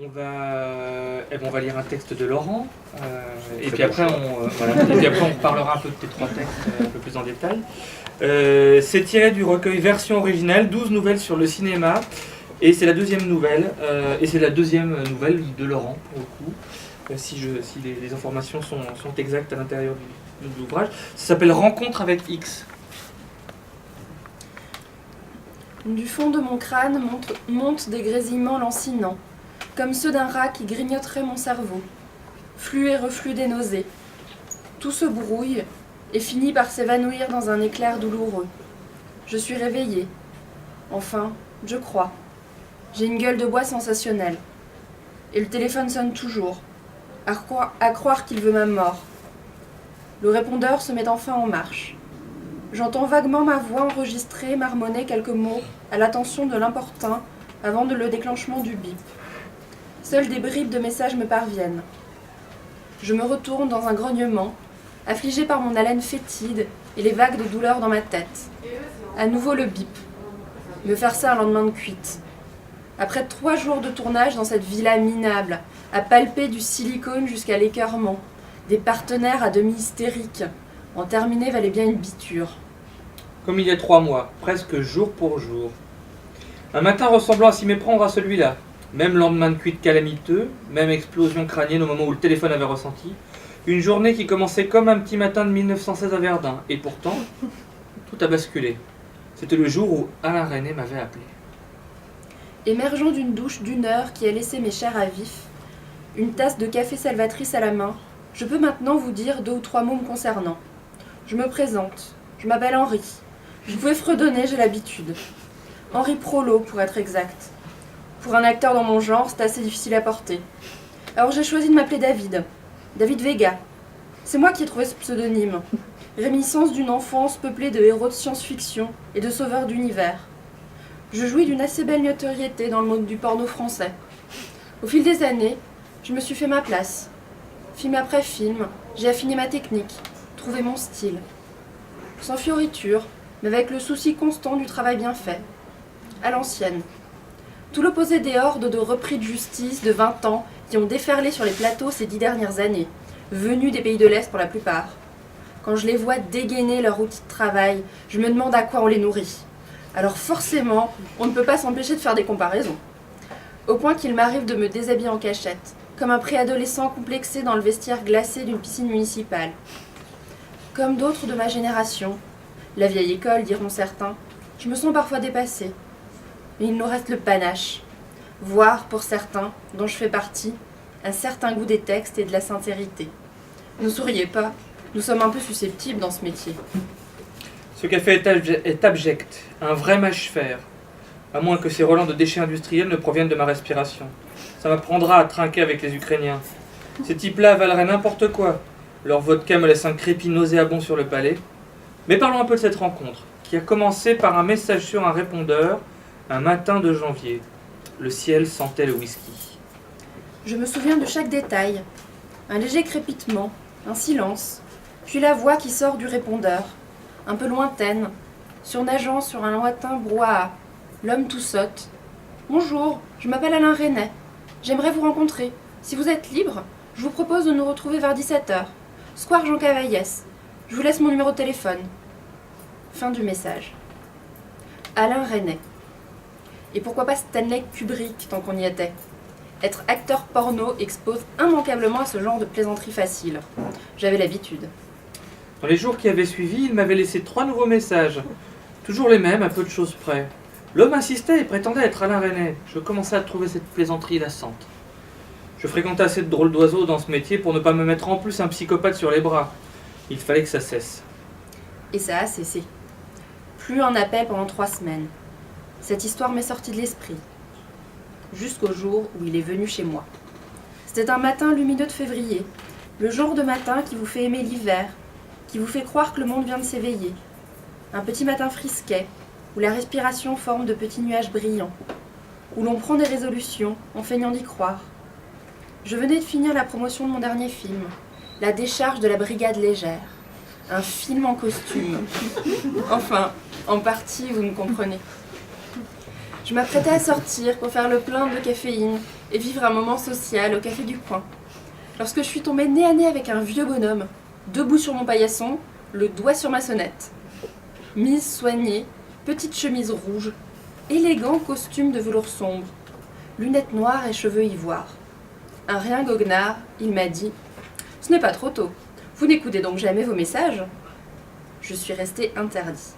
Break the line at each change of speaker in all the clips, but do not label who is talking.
On va lire un texte de Laurent, et puis après on parlera un peu de tes trois textes un peu plus en détail. C'est tiré du recueil Version originale, 12 nouvelles sur le cinéma, et c'est la deuxième nouvelle, de Laurent, pour le coup, si les informations sont exactes à l'intérieur de l'ouvrage. Ça s'appelle Rencontre avec X.
Du fond de mon crâne montent des grésillements lancinants, comme ceux d'un rat qui grignoterait mon cerveau. Flux et reflux des nausées. Tout se brouille et finit par s'évanouir dans un éclair douloureux. Je suis réveillée. Enfin, je crois. J'ai une gueule de bois sensationnelle. Et le téléphone sonne toujours, à croire qu'il veut ma mort. Le répondeur se met enfin en marche. J'entends vaguement ma voix enregistrée marmonner quelques mots à l'attention de l'importun avant le déclenchement du bip. Seules des bribes de messages me parviennent. Je me retourne dans un grognement, affligée par mon haleine fétide et les vagues de douleur dans ma tête. À nouveau le bip. Me faire ça un lendemain de cuite. Après 3 jours de tournage dans cette villa minable, à palper du silicone jusqu'à l'écœurement, des partenaires à demi hystériques, en terminé valait bien une biture.
Comme il y a 3 mois, presque jour pour jour. Un matin ressemblant à s'y méprendre à celui-là. Même lendemain de cuite calamiteux, même explosion crânienne au moment où le téléphone avait ressenti. Une journée qui commençait comme un petit matin de 1916 à Verdun. Et pourtant, tout a basculé. C'était le jour où Alain Resnais m'avait appelé.
Émergeant d'une douche d'1 heure qui a laissé mes chairs à vif, une tasse de café salvatrice à la main, je peux maintenant vous dire 2 ou 3 mots me concernant. Je me présente. Je m'appelle Henri. Vous pouvez fredonner, j'ai l'habitude. Henri Prolo, pour être exact. Pour un acteur dans mon genre, c'est assez difficile à porter. Alors j'ai choisi de m'appeler David. David Vega. C'est moi qui ai trouvé ce pseudonyme. Réminiscence d'une enfance peuplée de héros de science-fiction et de sauveurs d'univers. Je jouis d'une assez belle notoriété dans le monde du porno français. Au fil des années, je me suis fait ma place. Film après film, j'ai affiné ma technique, trouvé mon style. Sans fioriture, mais avec le souci constant du travail bien fait. À l'ancienne. Tout l'opposé des hordes de repris de justice de 20 ans qui ont déferlé sur les plateaux ces 10 dernières années, venus des pays de l'Est pour la plupart. Quand je les vois dégainer leur outil de travail, je me demande à quoi on les nourrit. Alors forcément, on ne peut pas s'empêcher de faire des comparaisons. Au point qu'il m'arrive de me déshabiller en cachette, comme un préadolescent complexé dans le vestiaire glacé d'une piscine municipale. Comme d'autres de ma génération, la vieille école diront certains, je me sens parfois dépassée. Mais il nous reste le panache, voire, pour certains, dont je fais partie, un certain goût des textes et de la sincérité. Ne souriez pas, nous sommes un peu susceptibles dans ce métier.
Ce café est abject, un vrai mâche-fer, à moins que ces relents de déchets industriels ne proviennent de ma respiration. Ça m'apprendra à trinquer avec les Ukrainiens. Ces types-là valeraient n'importe quoi. Leur vodka me laisse un crépi nauséabond sur le palais. Mais parlons un peu de cette rencontre, qui a commencé par un message sur un répondeur, un matin de janvier. Le ciel sentait le whisky.
Je me souviens de chaque détail. Un léger crépitement, un silence, puis la voix qui sort du répondeur, un peu lointaine, surnageant sur un lointain brouhaha. L'homme tout sotte. « Bonjour, je m'appelle Alain Resnais. J'aimerais vous rencontrer. Si vous êtes libre, je vous propose de nous retrouver vers 17h. Square Jean Cavaillès. Je vous laisse mon numéro de téléphone. » Fin du message. Alain Resnais. Et pourquoi pas Stanley Kubrick, tant qu'on y était. Être acteur porno expose immanquablement à ce genre de plaisanterie facile. J'avais l'habitude.
Dans les jours qui avaient suivi, il m'avait laissé 3 nouveaux messages. Toujours les mêmes, à peu de choses près. L'homme insistait et prétendait être Alain Resnais. Je commençais à trouver cette plaisanterie lassante. Je fréquentais assez de drôles d'oiseaux dans ce métier pour ne pas me mettre en plus un psychopathe sur les bras. Il fallait que ça cesse.
Et ça a cessé. Plus un appel pendant 3 semaines. Cette histoire m'est sortie de l'esprit. Jusqu'au jour où il est venu chez moi. C'était un matin lumineux de février. Le genre de matin qui vous fait aimer l'hiver, qui vous fait croire que le monde vient de s'éveiller. Un petit matin frisquet, où la respiration forme de petits nuages brillants, où l'on prend des résolutions en feignant d'y croire. Je venais de finir la promotion de mon dernier film, La décharge de la brigade légère. Un film en costume. Enfin, en partie, vous me comprenez. Je m'apprêtais à sortir pour faire le plein de caféine et vivre un moment social au café du coin. Lorsque je suis tombée nez à nez avec un vieux bonhomme, debout sur mon paillasson, le doigt sur ma sonnette. Mise soignée, petite chemise rouge, élégant costume de velours sombre, lunettes noires et cheveux ivoires. Un rien goguenard, il m'a dit « Ce n'est pas trop tôt. Vous n'écoutez donc jamais vos messages ?» Je suis restée interdit.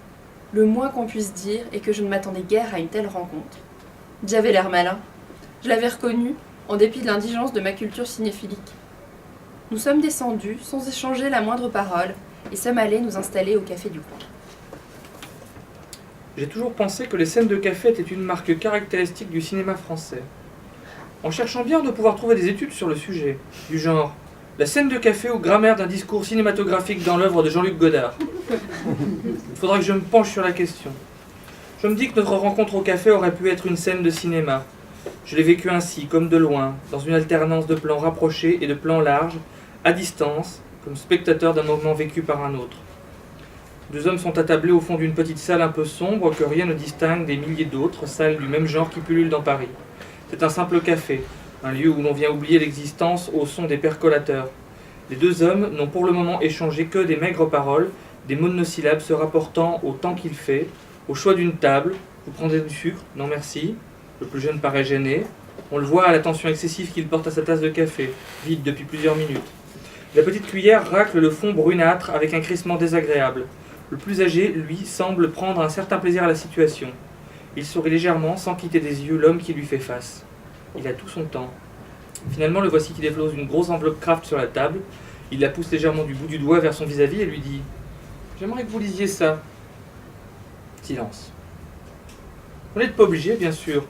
Le moins qu'on puisse dire est que je ne m'attendais guère à une telle rencontre. J'avais l'air malin. Je l'avais reconnu, en dépit de l'indigence de ma culture cinéphilique. Nous sommes descendus, sans échanger la moindre parole, et sommes allés nous installer au café du coin.
J'ai toujours pensé que les scènes de café étaient une marque caractéristique du cinéma français. En cherchant bien, on doit pouvoir trouver des études sur le sujet, du genre la scène de café ou grammaire d'un discours cinématographique dans l'œuvre de Jean-Luc Godard. Il faudra que je me penche sur la question. Je me dis que notre rencontre au café aurait pu être une scène de cinéma. Je l'ai vécue ainsi, comme de loin, dans une alternance de plans rapprochés et de plans larges, à distance, comme spectateur d'un moment vécu par un autre. Deux hommes sont attablés au fond d'une petite salle un peu sombre que rien ne distingue des milliers d'autres salles du même genre qui pullulent dans Paris. C'est un simple café, un lieu où l'on vient oublier l'existence au son des percolateurs. Les deux hommes n'ont pour le moment échangé que des maigres paroles, des monosyllabes se rapportant au temps qu'il fait, au choix d'une table. Vous prendrez du sucre? Non merci. Le plus jeune paraît gêné. On le voit à l'attention excessive qu'il porte à sa tasse de café, vide depuis plusieurs minutes. La petite cuillère racle le fond brunâtre avec un crissement désagréable. Le plus âgé, lui, semble prendre un certain plaisir à la situation. Il sourit légèrement, sans quitter des yeux l'homme qui lui fait face. Il a tout son temps. Finalement, le voici qui dépose une grosse enveloppe Kraft sur la table. Il la pousse légèrement du bout du doigt vers son vis-à-vis et lui dit « J'aimerais que vous lisiez ça. » Silence. Vous n'êtes pas obligé, bien sûr.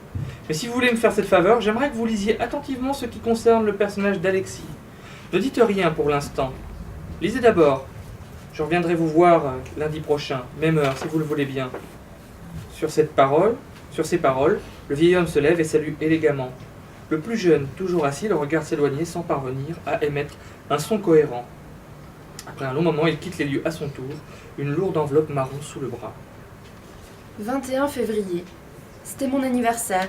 Mais si vous voulez me faire cette faveur, j'aimerais que vous lisiez attentivement ce qui concerne le personnage d'Alexis. Ne dites rien pour l'instant. Lisez d'abord. Je reviendrai vous voir lundi prochain, même heure, si vous le voulez bien. Sur ces paroles, le vieil homme se lève et salue élégamment. Le plus jeune, toujours assis, le regarde s'éloigner sans parvenir à émettre un son cohérent. Après un long moment, il quitte les lieux à son tour, une lourde enveloppe marron sous le bras.
21 février. C'était mon anniversaire.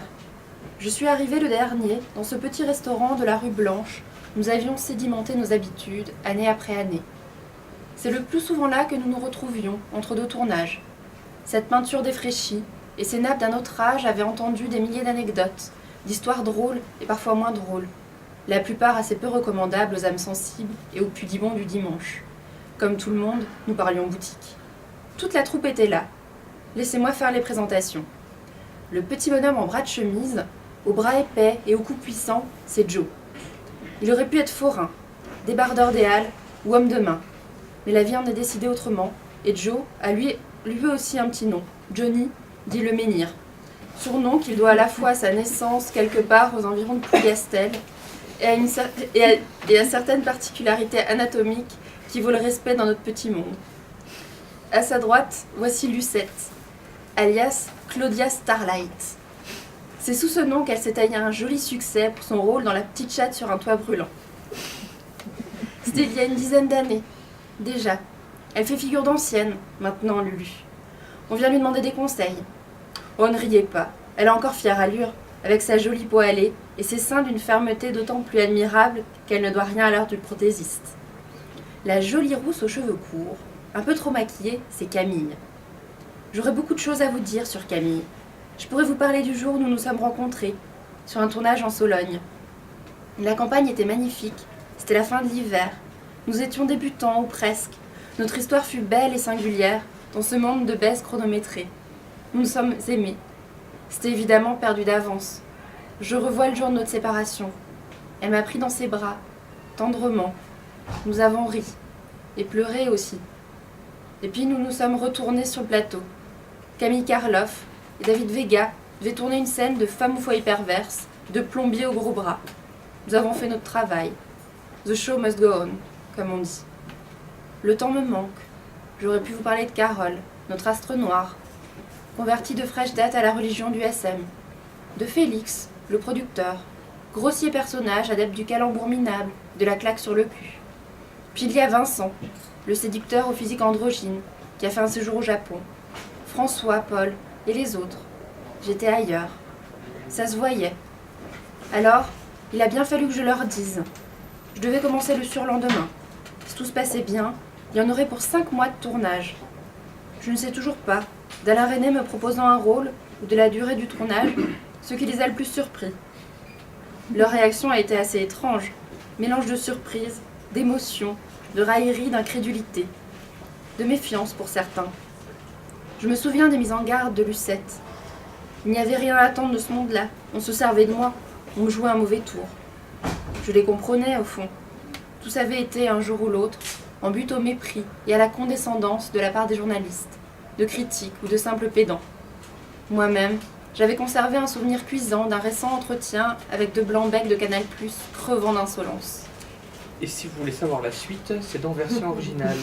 Je suis arrivée le dernier dans ce petit restaurant de la rue Blanche. Nous avions sédimenté nos habitudes, année après année. C'est le plus souvent là que nous nous retrouvions, entre deux tournages. Cette peinture défraîchie et ces nappes d'un autre âge avaient entendu des milliers d'anecdotes, d'histoires drôles et parfois moins drôles, la plupart assez peu recommandables aux âmes sensibles et aux pudibonds du dimanche. Comme tout le monde, nous parlions boutique. Toute la troupe était là. Laissez-moi faire les présentations. Le petit bonhomme en bras de chemise, aux bras épais et au cou puissant, c'est Joe. Il aurait pu être forain, débardeur des halles ou homme de main. Mais la vie en a décidé autrement, et Joe a lui aussi un petit nom, Johnny, dit le menhir. Surnom qu'il doit à la fois à sa naissance quelque part aux environs de Plougastel et à certaines particularités anatomiques qui vaut le respect dans notre petit monde. À sa droite, voici Lucette, alias Claudia Starlight. C'est sous ce nom qu'elle s'est taillé un joli succès pour son rôle dans La petite chatte sur un toit brûlant. C'était il y a une dizaine d'années, déjà. Elle fait figure d'ancienne, maintenant, Lulu. On vient lui demander des conseils. Oh, ne riez pas, elle a encore fière allure, avec sa jolie peau hâlée et ses seins d'une fermeté d'autant plus admirable qu'elle ne doit rien à l'heure du prothésiste. La jolie rousse aux cheveux courts, un peu trop maquillée, c'est Camille. J'aurais beaucoup de choses à vous dire sur Camille. Je pourrais vous parler du jour où nous nous sommes rencontrés, sur un tournage en Sologne. La campagne était magnifique, c'était la fin de l'hiver. Nous étions débutants, ou presque. Notre histoire fut belle et singulière, dans ce monde de baisse chronométrée. Nous nous sommes aimés. C'était évidemment perdu d'avance. Je revois le jour de notre séparation. Elle m'a pris dans ses bras, tendrement. Nous avons ri, et pleuré aussi. Et puis nous nous sommes retournés sur le plateau. Camille Karloff et David Vega devaient tourner une scène de femme au foyer perverse, de plombier au gros bras. Nous avons fait notre travail. The show must go on, comme on dit. Le temps me manque. J'aurais pu vous parler de Carole, notre astre noir, converti de fraîche date à la religion du SM. De Félix, le producteur, grossier personnage adepte du calembour minable, de la claque sur le cul. Puis il y a Vincent, le séducteur au physique androgyne, qui a fait un séjour au Japon. François, Paul et les autres. J'étais ailleurs. Ça se voyait. Alors, il a bien fallu que je leur dise. Je devais commencer le surlendemain. Si tout se passait bien, il y en aurait pour 5 mois de tournage. Je ne sais toujours pas, d'Alain Resnais me proposant un rôle ou de la durée du tournage, ce qui les a le plus surpris. Leur réaction a été assez étrange, mélange de surprise, d'émotion, de raillerie, d'incrédulité, de méfiance pour certains. Je me souviens des mises en garde de Lucette. Il n'y avait rien à attendre de ce monde-là, on se servait de moi, on me jouait un mauvais tour. Je les comprenais au fond. Tous avaient été, un jour ou l'autre, en but au mépris et à la condescendance de la part des journalistes, de critiques ou de simples pédants. Moi-même, j'avais conservé un souvenir cuisant d'un récent entretien avec de Blanc-Bec de Canal+, crevant d'insolence.
Et si vous voulez savoir la suite, c'est dans version originale.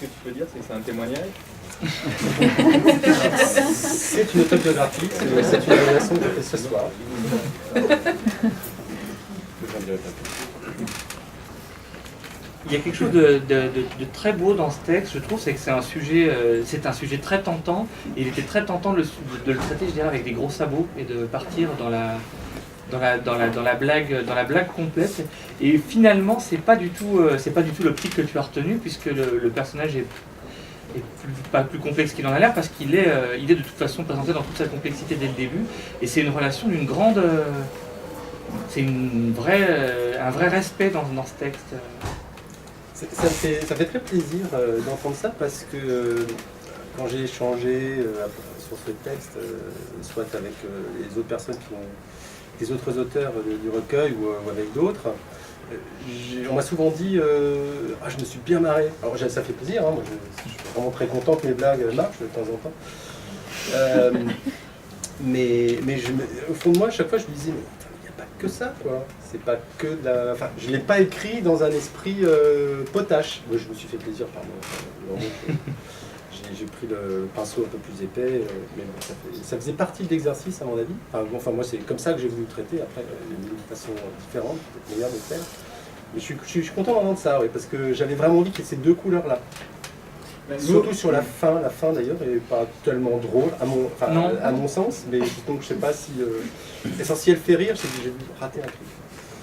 Ce que tu peux dire, c'est que c'est un témoignage.
C'est une autobiographie, c'est une révélation que j'ai fait ce soir.
Il y a quelque chose de très beau dans ce texte, je trouve, c'est que c'est un sujet très tentant. Et il était très tentant de le traiter, je dirais, avec des gros sabots et de partir dans la blague complète. Et finalement, c'est pas du tout l'optique que tu as retenu, puisque le personnage est pas plus complexe qu'il en a l'air, parce qu'il est de toute façon présenté dans toute sa complexité dès le début. Et c'est une relation d'une grande, c'est un vrai respect dans ce texte.
Ça fait très plaisir d'entendre ça, parce que quand j'ai échangé sur ce texte, soit avec les autres personnes les autres auteurs du recueil ou avec d'autres, on m'a souvent dit je me suis bien marré. Alors ça fait plaisir, hein, moi, je suis vraiment très content que mes blagues marchent de temps en temps. Mais au fond de moi, à chaque fois, je me disais, mais il n'y a pas que ça, quoi. C'est pas que de la... Enfin, je ne l'ai pas écrit dans un esprit potache. Moi, je me suis fait plaisir, pardon. J'ai pris le pinceau un peu plus épais, mais bon, ça faisait partie de l'exercice, à mon avis. Enfin, moi, c'est comme ça que j'ai voulu le traiter. Après, il y a une façon différente, peut-être meilleure de le faire. Mais je suis content d'entendre ça, oui, parce que j'avais vraiment envie qu'il y ait ces deux couleurs-là. Surtout sur la fin d'ailleurs, n'est pas tellement drôle, à mon sens, mais donc je sais pas si... si elle fait rire, j'ai dû rater un truc.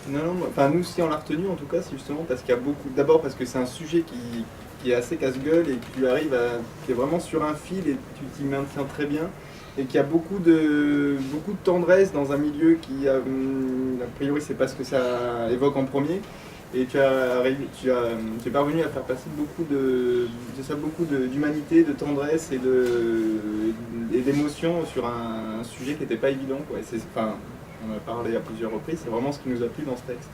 Non, enfin nous si on l'a retenu en tout cas, c'est justement parce qu'il y a beaucoup... D'abord parce que c'est un sujet qui est assez casse-gueule et que tu arrives qui est vraiment sur un fil et tu t'y maintiens très bien. Et qu'il y a beaucoup de tendresse dans un milieu qui, a priori, c'est pas ce que ça évoque en premier. Et tu es parvenu à faire passer beaucoup d'humanité, de tendresse et d'émotion sur un sujet qui n'était pas évident, quoi. On en a parlé à plusieurs reprises, c'est vraiment ce qui nous a plu dans ce texte.